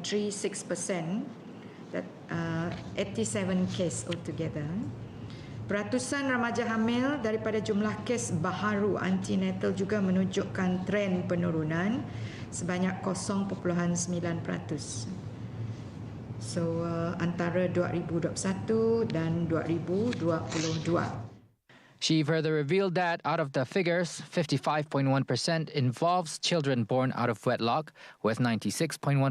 0.36%, that 87 case altogether. Peratusan remaja hamil daripada jumlah kes baharu antenatal juga menunjukkan tren penurunan sebanyak 0.9%. So antara 2021 dan 2022. She further revealed that out of the figures, 55.1% involves children born out of wedlock, with 96.1%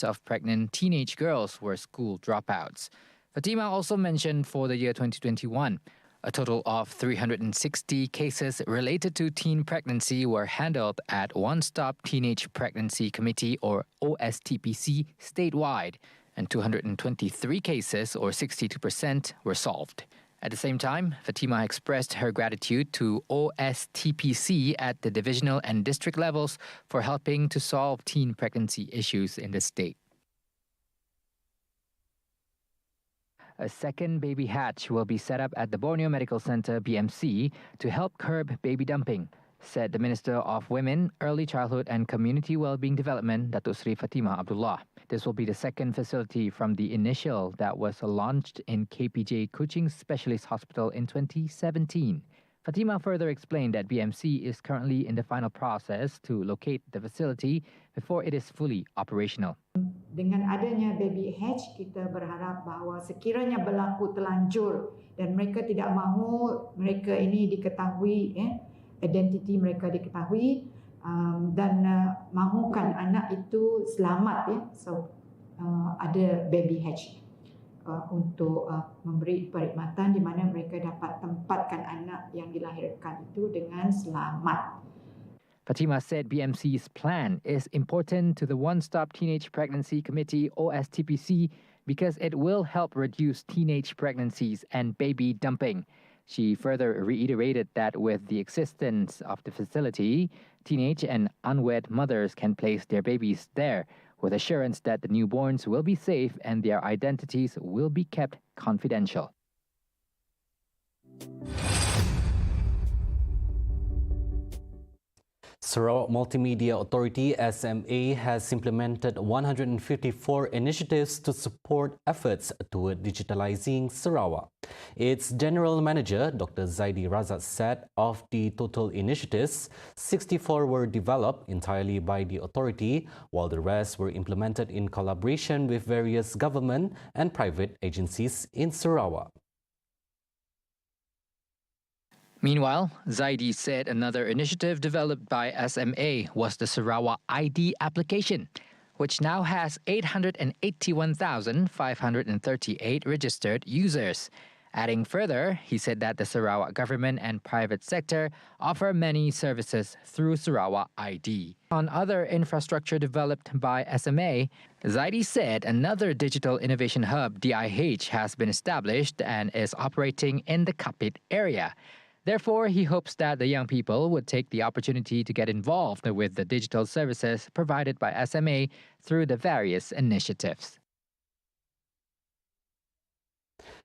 of pregnant teenage girls were school dropouts. Fatima also mentioned for the year 2021, a total of 360 cases related to teen pregnancy were handled at One Stop Teenage Pregnancy Committee or OSTPC statewide, and 223 cases or 62% were solved. At the same time, Fatima expressed her gratitude to OSTPC at the divisional and district levels for helping to solve teen pregnancy issues in the state. A second baby hatch will be set up at the Borneo Medical Center, BMC, to help curb baby dumping, said the Minister of Women, Early Childhood and Community Wellbeing Development, Datuk Sri Fatima Abdullah. This will be the second facility from the initial that was launched in KPJ Kuching Specialist Hospital in 2017. Fatima further explained that BMC is currently in the final process to locate the facility before it is fully operational. Dengan adanya baby hatch, kita berharap bahawa sekiranya berlaku telanjur dan mereka tidak mahu mereka ini diketahui, identiti mereka diketahui, dan mahukan anak itu selamat, so ada baby hatch untuk memberi perkhidmatan di mana mereka dapat tempatkan anak yang dilahirkan itu dengan selamat. Fatima said BMC's plan is important to the One Stop Teenage Pregnancy Committee, OSTPC, because it will help reduce teenage pregnancies and baby dumping. She further reiterated that with the existence of the facility, teenage and unwed mothers can place their babies there with assurance that the newborns will be safe and their identities will be kept confidential. Sarawak Multimedia Authority SMA has implemented 154 initiatives to support efforts toward digitalizing Sarawak. Its General Manager, Dr. Zaidi Razak, said of the total initiatives, 64 were developed entirely by the authority, while the rest were implemented in collaboration with various government and private agencies in Sarawak. Meanwhile, Zaidi said another initiative developed by SMA was the Sarawak ID application, which now has 881,538 registered users. Adding further, he said that the Sarawak government and private sector offer many services through Sarawak ID. On other infrastructure developed by SMA, Zaidi said another digital innovation hub, DIH, has been established and is operating in the Kapit area. Therefore, he hopes that the young people would take the opportunity to get involved with the digital services provided by SMA through the various initiatives.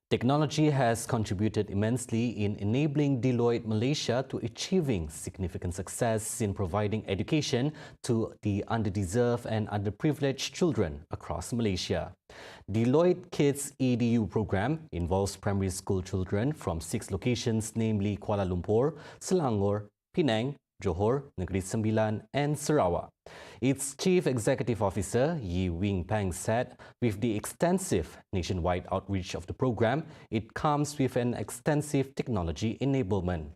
Technology has contributed immensely in enabling Deloitte Malaysia to achieving significant success in providing education to the underdeserved and underprivileged children across Malaysia. Deloitte Kids EDU program involves primary school children from 6 locations, namely Kuala Lumpur, Selangor, Penang, Johor, Negeri Sembilan, and Sarawak. Its Chief Executive Officer, Yi Wing Pang, said with the extensive nationwide outreach of the program, it comes with an extensive technology enablement.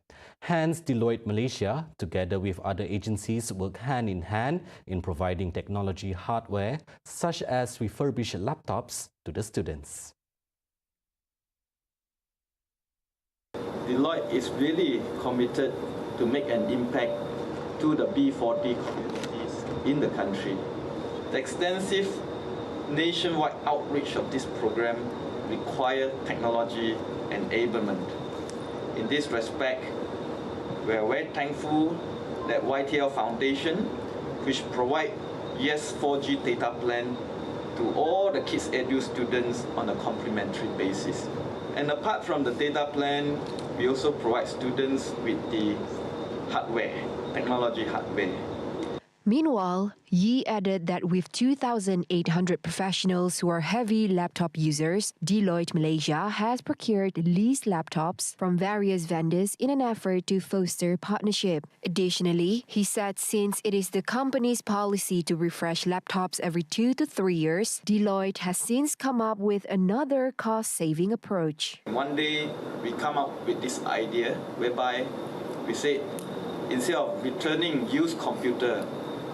Hence, Deloitte Malaysia, together with other agencies, work hand in hand in providing technology hardware, such as refurbished laptops, to the students. Deloitte is really committed to make an impact to the B40 communities in the country. The extensive nationwide outreach of this program requires technology enablement. In this respect, we are very thankful that YTL Foundation, which provide Yes 4G data plan to all the Kids Edu students on a complimentary basis. And apart from the data plan, we also provide students with the hardware, technology hardware. Meanwhile, Yi added that with 2,800 professionals who are heavy laptop users, Deloitte Malaysia has procured leased laptops from various vendors in an effort to foster partnership. Additionally, he said since it is the company's policy to refresh laptops every 2 to 3 years, Deloitte has since come up with another cost-saving approach. One day, we come up with this idea whereby we said, instead of returning used computer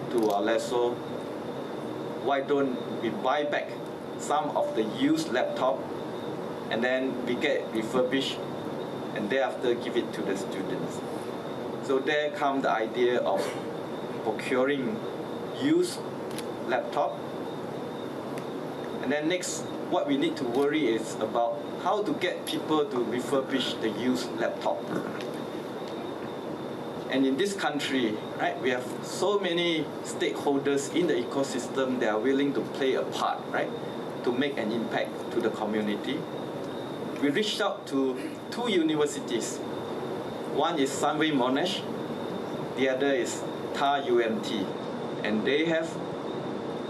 to our lessor, why don't we buy back some of the used laptop and then we get refurbished and thereafter give it to the students. So there comes the idea of procuring used laptop. And then next, what we need to worry is about how to get people to refurbish the used laptop. And in this country, right, we have so many stakeholders in the ecosystem that are willing to play a part, right, to make an impact to the community. We reached out to 2 universities. One is Sunway Monash, the other is TAR UMT. And they have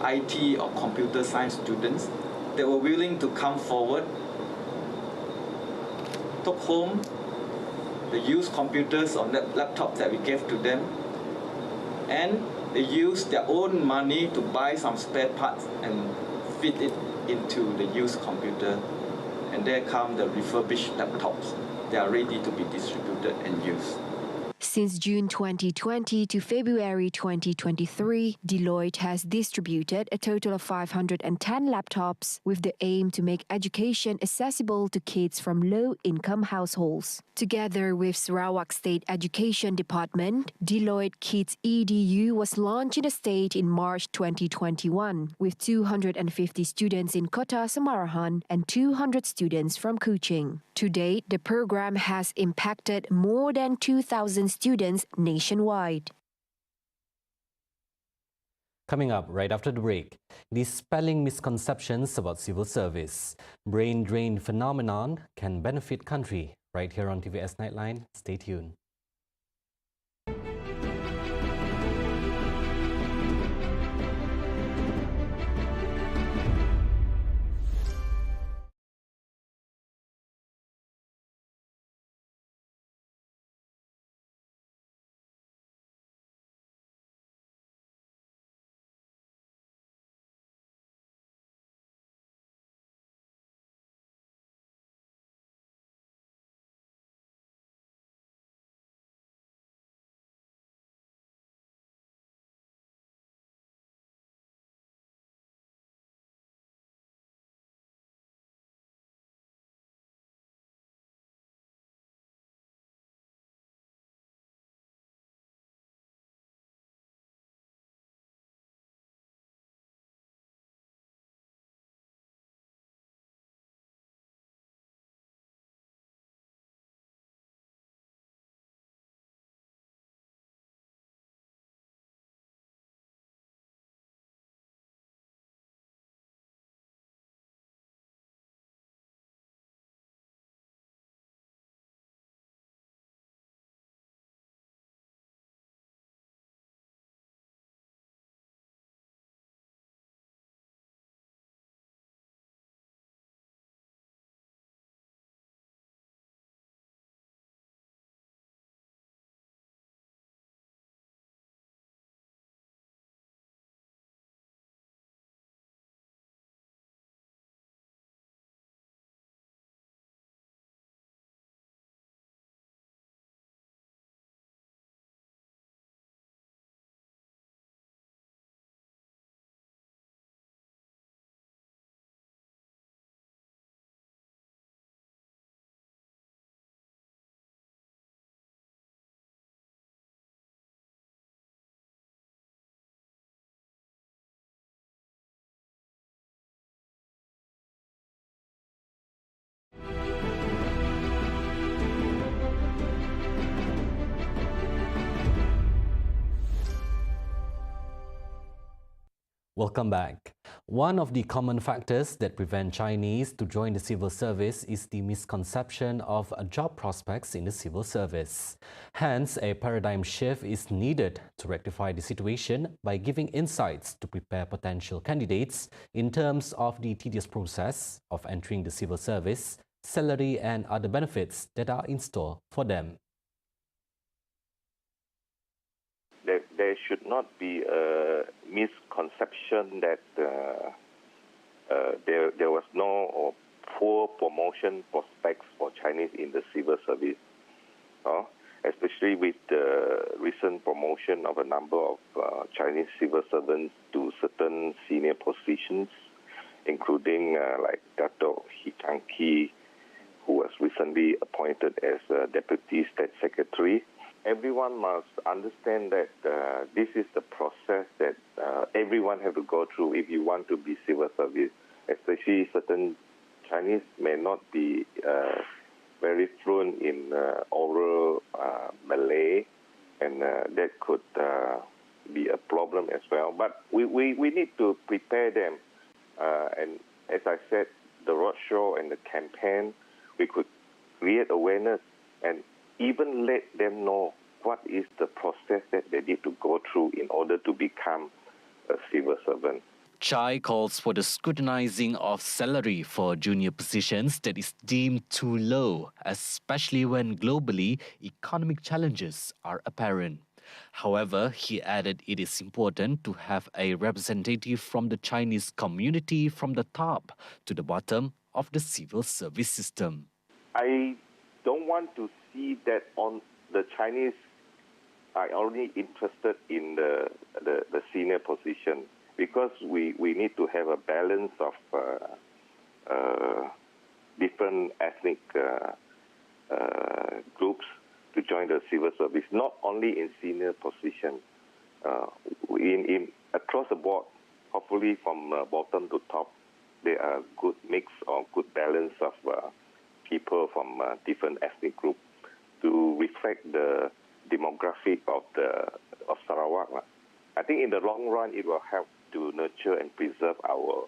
IT or computer science students that were willing to come forward, took home the used computers or laptops that we gave to them, and they used their own money to buy some spare parts and fit it into the used computer. And there come the refurbished laptops. They are ready to be distributed and used. Since June 2020 to February 2023, Deloitte has distributed a total of 510 laptops with the aim to make education accessible to kids from low-income households. Together with Sarawak State Education Department, Deloitte Kids EDU was launched in the state in March 2021 with 250 students in Kota Samarahan and 200 students from Kuching. To date, the program has impacted more than 2,000 students nationwide. Coming up right after the break, dispelling misconceptions about civil service. Brain drain phenomenon can benefit country. Right here on TVS Nightline. Stay tuned. Welcome back. One of the common factors that prevent Chinese to join the civil service is the misconception of job prospects in the civil service. Hence, a paradigm shift is needed to rectify the situation by giving insights to prepare potential candidates in terms of the tedious process of entering the civil service, salary and other benefits that are in store for them. There should not be a misconception that there was no or poor promotion prospects for Chinese in the civil service, especially with the recent promotion of a number of Chinese civil servants to certain senior positions, including like Dato' He Chang-ki, who was recently appointed as Deputy State Secretary. Everyone must understand that this is the process that everyone have to go through if you want to be civil service, especially certain Chinese may not be very fluent in oral Malay, and that could be a problem as well. But we need to prepare them. And as I said, the roadshow and the campaign, we could create awareness and even let them know what is the process that they need to go through in order to become a civil servant. Chai calls for the scrutinizing of salary for junior positions that is deemed too low, especially when globally economic challenges are apparent. However, he added it is important to have a representative from the Chinese community from the top to the bottom of the civil service system. I don't want to see that on the Chinese are only interested in the senior position, because we need to have a balance of different ethnic groups to join the civil service, not only in senior position, in across the board, hopefully from bottom to top, there are good mix or good balance of people from different ethnic groups to reflect the demographic of Sarawak. I think in the long run, it will help to nurture and preserve our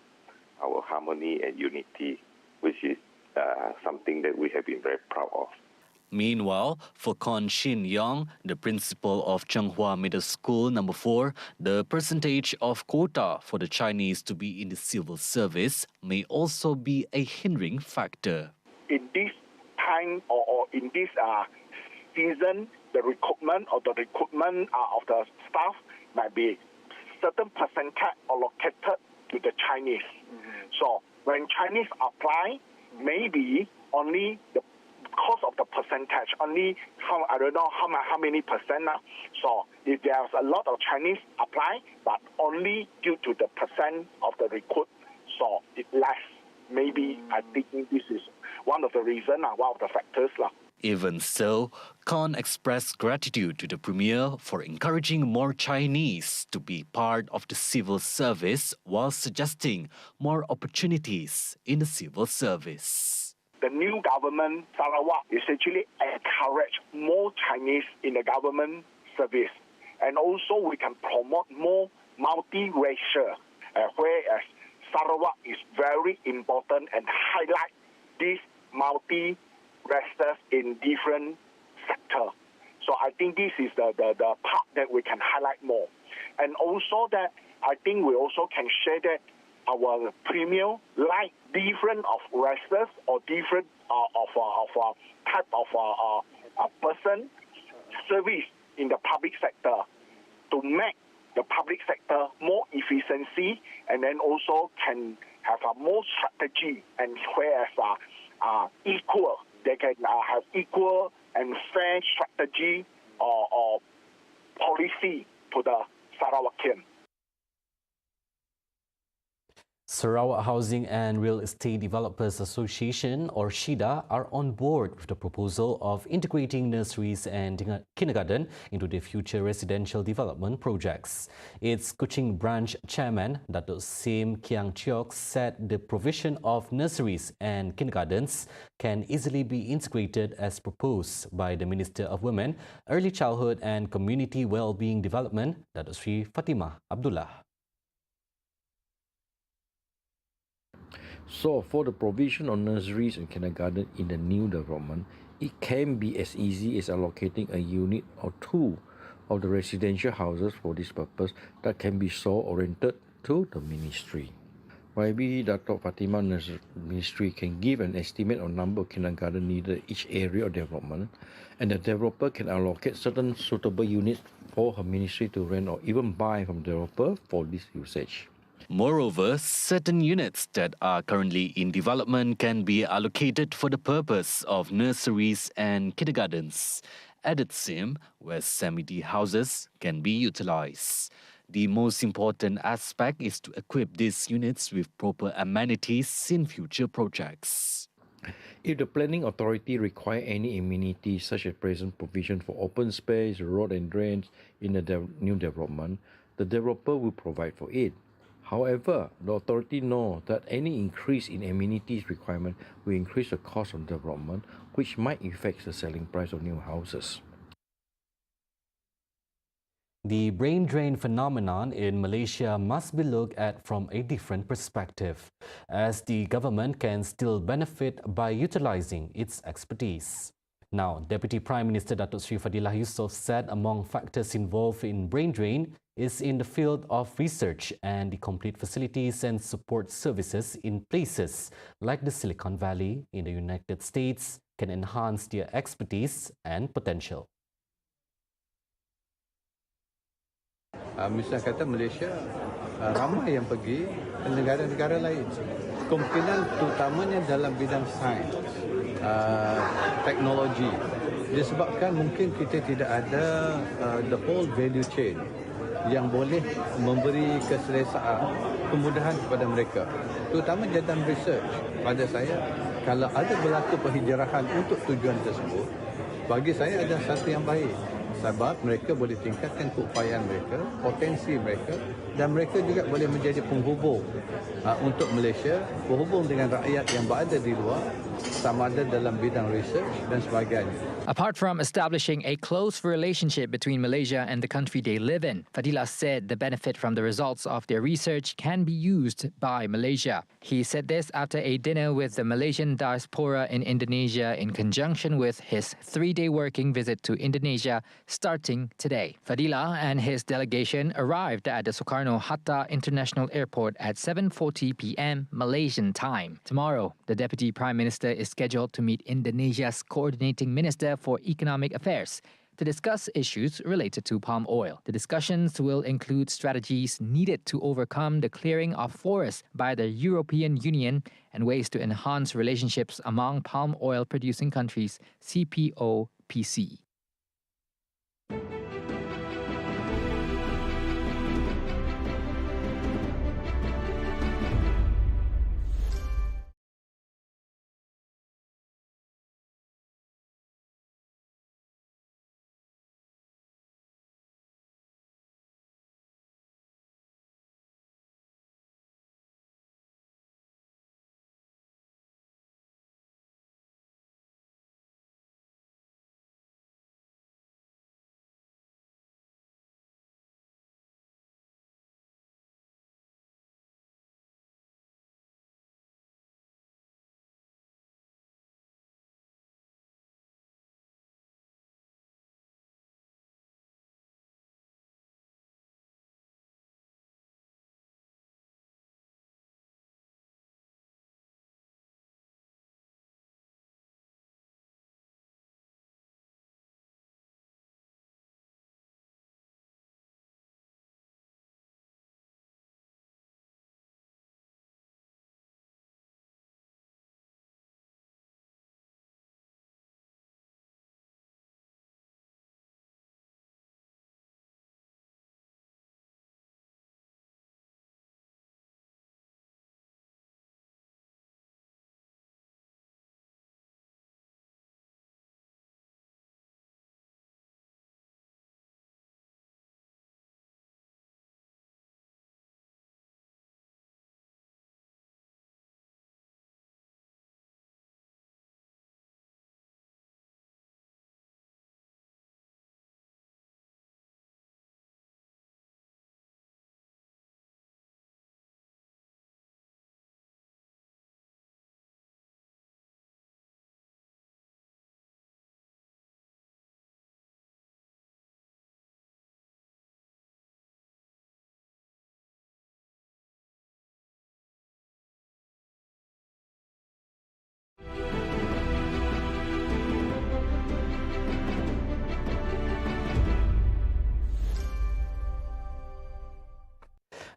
harmony and unity, which is something that we have been very proud of. Meanwhile, for Kon Shin Yong, the principal of Changhua Middle School No. 4, the percentage of quota for the Chinese to be in the civil service may also be a hindering factor. In this time or in this season, the recruitment of the staff might be certain percentage allocated to the Chinese. So when Chinese apply, maybe only because of the percentage, only I don't know how many percent now. So if there's a lot of Chinese apply, but only due to the percent of the recruit, so it less. Maybe I think this is one of the reasons, one of the factors. Even so, Kon expressed gratitude to the Premier for encouraging more Chinese to be part of the civil service while suggesting more opportunities in the civil service. The new government, Sarawak, is actually encourage more Chinese in the government service. And also we can promote more multiracial, whereas Sarawak is very important and highlight this multi-races in different sectors. So I think this is the part that we can highlight more. And also that I think we also can share that our Premier like different of races or different type of person service in the public sector to make the public sector more efficiency, and then also can have a more strategy, and whereas equal, they can have equal and fair strategy or policy to the Sarawakian. Sarawak Housing and Real Estate Developers Association, or SHIDA, are on board with the proposal of integrating nurseries and kindergarten into the future residential development projects. Its Kuching branch chairman, Dato' Sim Kiang Chiok, said the provision of nurseries and kindergartens can easily be integrated as proposed by the Minister of Women, Early Childhood and Community Wellbeing Development, Dato' Sri Fatimah Abdullah. So for the provision of nurseries and kindergarten in the new development, it can be as easy as allocating a unit or two of the residential houses for this purpose that can be so oriented to the ministry. Maybe Dr. Fatima Ministry can give an estimate on number of kindergarten needed each area of development, and the developer can allocate certain suitable units for her ministry to rent or even buy from the developer for this usage. Moreover, certain units that are currently in development can be allocated for the purpose of nurseries and kindergartens. At its same, where semi-D houses can be utilized. The most important aspect is to equip these units with proper amenities in future projects. If the planning authority require any amenities such as present provision for open space, road and drains in the new development, the developer will provide for it. However, the authority knows that any increase in amenities requirement will increase the cost of development, which might affect the selling price of new houses. The brain drain phenomenon in Malaysia must be looked at from a different perspective, as the government can still benefit by utilizing its expertise. Now, Deputy Prime Minister Datuk Seri Fadilah Yusof said among factors involved in brain drain is in the field of research and the complete facilities and support services in places like the Silicon Valley in the United States can enhance their expertise and potential. Misalnya kata Malaysia ramai yang pergi ke negara-negara lain. Kemungkinan terutamanya dalam bidang sains, teknologi. Disebabkan mungkin kita tidak ada the whole value chain yang boleh memberi keselesaan, kemudahan kepada mereka. Terutama jawatan research. Pada saya, kalau ada berlaku penghijrahan untuk tujuan tersebut, bagi saya ada satu yang baik. Sebab mereka boleh tingkatkan keupayaan mereka, potensi mereka, dan mereka juga boleh menjadi penghubung untuk Malaysia, berhubung dengan rakyat yang berada di luar, sama ada dalam bidang research dan sebagainya. Apart from establishing a close relationship between Malaysia and the country they live in, Fadilah said the benefit from the results of their research can be used by Malaysia. He said this after a dinner with the Malaysian diaspora in Indonesia in conjunction with his 3-day working visit to Indonesia starting today. Fadilah and his delegation arrived at the Soekarno-Hatta International Airport at 7:40 p.m. Malaysian time. Tomorrow, the Deputy Prime Minister is scheduled to meet Indonesia's Coordinating Minister for Economic Affairs to discuss issues related to palm oil. The discussions will include strategies needed to overcome the clearing of forests by the European Union and ways to enhance relationships among palm oil producing countries, CPOPC.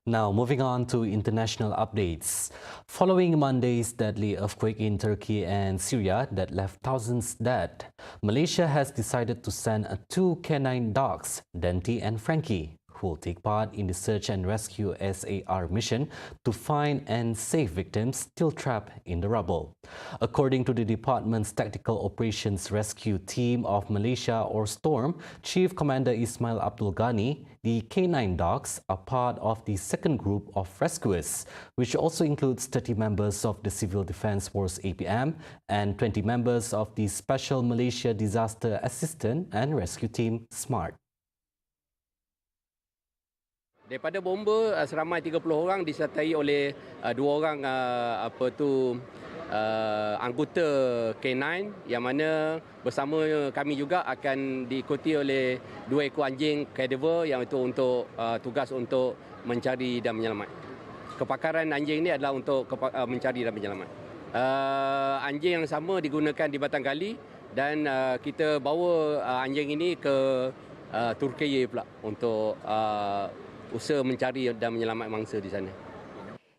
Now, moving on to international updates. Following Monday's deadly earthquake in Turkey and Syria that left thousands dead, Malaysia has decided to send two canine dogs, Denti and Frankie, who will take part in the search and rescue SAR mission to find and save victims still trapped in the rubble. According to the department's Tactical Operations Rescue Team of Malaysia, or STORM, Chief Commander Ismail Abdul Ghani, the canine dogs are part of the second group of rescuers, which also includes 30 members of the Civil Defence Force APM and 20 members of the Special Malaysia Disaster Assistance and Rescue Team SMART. Daripada bomba seramai 30 orang disertai oleh dua orang anggota K9 yang mana bersama kami juga akan diikuti oleh 2 ekor anjing cadaver yang itu untuk tugas untuk mencari dan menyelamat. Kepakaran anjing ini adalah untuk mencari dan menyelamat. Anjing yang sama digunakan di Batang Gali dan kita bawa anjing ini ke Turki pula untuk usaha mencari dan menyelamat mangsa di sana.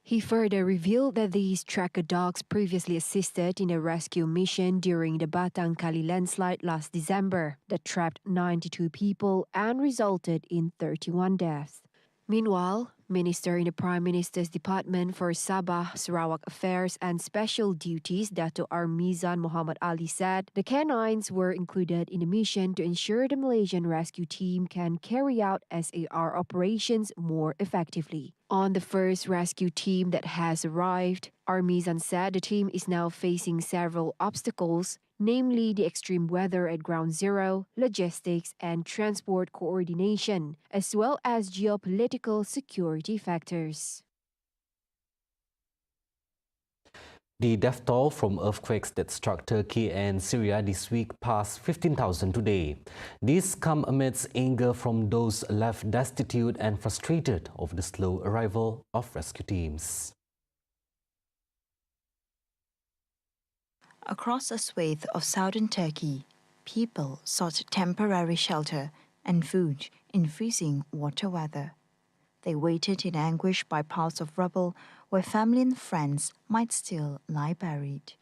He further revealed that these tracker dogs previously assisted in a rescue mission during the Batang Kali landslide last December that trapped 92 people and resulted in 31 deaths. Meanwhile, Minister in the Prime Minister's Department for Sabah, Sarawak Affairs and Special Duties, Dato' Armizan Muhammad Ali, said the canines were included in the mission to ensure the Malaysian rescue team can carry out SAR operations more effectively. On the first rescue team that has arrived, Armizan said the team is now facing several obstacles, namely the extreme weather at ground zero, logistics and transport coordination, as well as geopolitical security factors. The death toll from earthquakes that struck Turkey and Syria this week passed 15,000 today. This comes amidst anger from those left destitute and frustrated over the slow arrival of rescue teams. Across a swathe of southern Turkey, people sought temporary shelter and food in freezing water weather. They waited in anguish by piles of rubble where family and friends might still lie buried.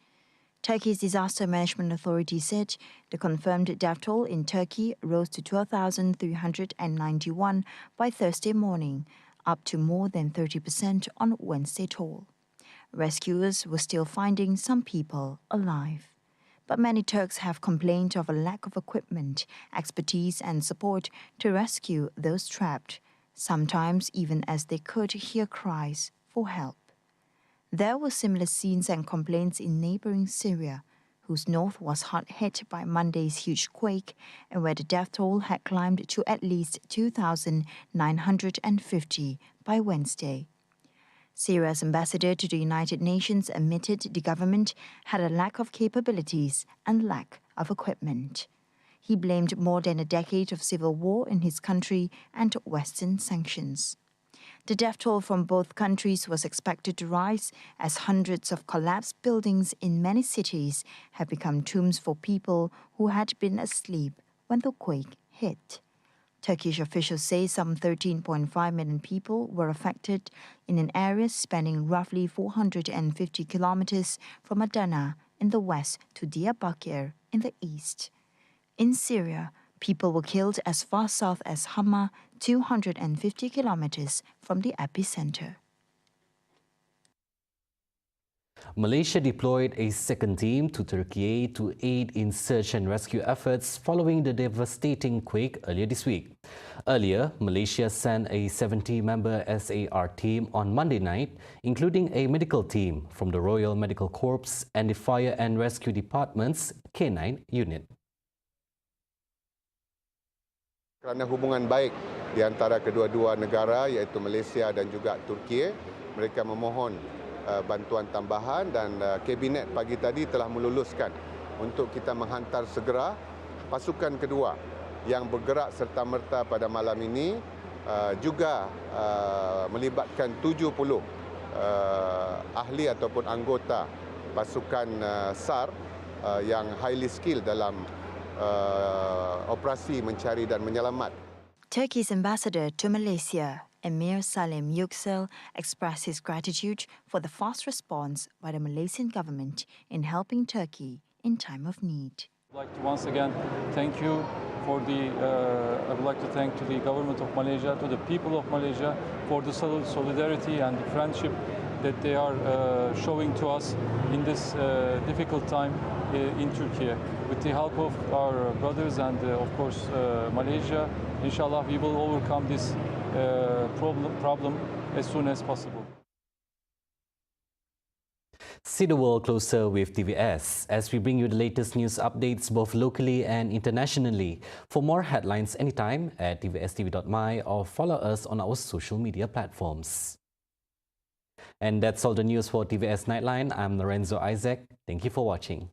Turkey's Disaster Management Authority said the confirmed death toll in Turkey rose to 12,391 by Thursday morning, up to more than 30% on Wednesday toll. Rescuers were still finding some people alive. But many Turks have complained of a lack of equipment, expertise and support to rescue those trapped, sometimes even as they could hear cries for help. There were similar scenes and complaints in neighboring Syria, whose north was hard hit by Monday's huge quake and where the death toll had climbed to at least 2,950 by Wednesday. Syria's ambassador to the United Nations admitted the government had a lack of capabilities and lack of equipment. He blamed more than a decade of civil war in his country and Western sanctions. The death toll from both countries was expected to rise as hundreds of collapsed buildings in many cities have become tombs for people who had been asleep when the quake hit. Turkish officials say some 13.5 million people were affected in an area spanning roughly 450 kilometers from Adana in the west to Diyarbakir in the east. In Syria, people were killed as far south as Hama, 250 kilometers from the epicenter. Malaysia deployed a second team to Turkey to aid in search and rescue efforts following the devastating quake earlier this week. Earlier, Malaysia sent a 70-member SAR team on Monday night, including a medical team from the Royal Medical Corps and the Fire and Rescue Department's K9 unit. Kerana hubungan baik di antara kedua-dua negara iaitu Malaysia dan juga Turki, mereka memohon bantuan tambahan dan Kabinet pagi tadi telah meluluskan untuk kita menghantar segera pasukan kedua yang bergerak serta-merta pada malam ini, juga melibatkan 70 ahli ataupun anggota pasukan SAR yang highly skilled dalam operasi mencari dan menyelamat. Turkey's ambassador to Malaysia, Emir Salim Yüksel expressed his gratitude for the fast response by the Malaysian government in helping Turkey in time of need. I'd like to once again thank you for I would like to thank to the government of Malaysia, to the people of Malaysia for the solidarity and the friendship that they are showing to us in this difficult time in Turkey. With the help of our brothers and of course Malaysia, inshallah we will overcome this problem as soon as possible. See the world closer with TVS as we bring you the latest news updates both locally and internationally. For more headlines anytime at tvstv.my or follow us on our social media platforms. And that's all the news for TVS Nightline. I'm Lorenzo Isaac. Thank you for watching.